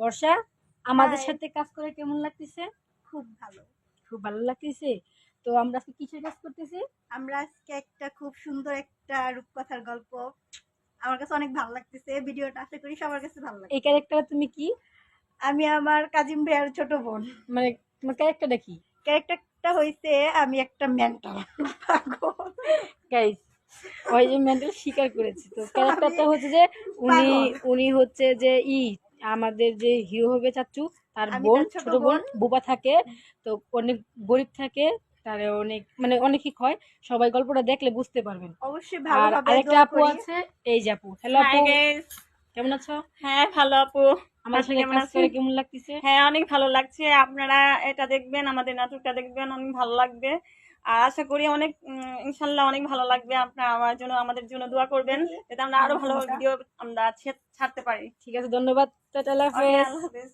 বর্ষা, আমাদের সাথে কাজ করে কেমন লাগতেছে? খুব ভালো। খুব ভালো লাগতেছে। তো আমরা আজকে কিসের কাজ করতেছি? আমরা আজকে একটা খুব সুন্দর একটা রূপকথার গল্প, আমার কাছে অনেক ভালো লাগতেছে। ভিডিওটা আশা করি সবার কাছে ভালো এই লাগবে। ক্যারেক্টার তুমি কি? আমি আমার কাজিন ভাইয়ার ছোট বোন। মানে তোমার ক্যারেক্টারটা কি? ক্যারেক্টারটা হইছে আমি একটা মেন্টাল পাগল। গাইস, ওই যে মেন্টাল স্বীকার করেছে। তো আমি ক্যারেক্টারটা হচ্ছে যে উনি পাগল। উনি হচ্ছে যে আমাদের যে হিরো হবে চাচ্চু, তার আমি বোন, তার ছোট ছোট বোন বোন। বুবা থাকে। তো অনেক গরিব থাকে, তারে অনেক মানে অনেকই হয়। সবাই গল্পটা দেখলে বুঝতে পারবেন। অবশ্যই আর ভালোভাবে আরেকটা দোয়া আপু করি। আছে, এই যে আপু। হ্যালো হাই আপু, গাইস। কেমন আছো? হ্যাঁ ভালো আপু। আমাদের আপনি সাথে কেমন কাজ আছেন? করে কেমন লাগতেছে? হ্যাঁ অনেক ভালো লাগছে। আপনারা এটা দেখবেন, আমাদের নাটকটা দেখবেন, অনেক ভালো লাগবে। আর আশা করি অনেক ইনশাল্লাহ অনেক ভালো লাগবে। আপনারা আমার জন্য আমাদের জন্য দোয়া করবেন যাতে আমরা আরো ভালো ভিডিও আমরা ছাড়তে পারি। ঠিক আছে, ধন্যবাদ। টাটা, আল্লাহ ওকে, হাফেজ। আল্লাহ হাফেজ।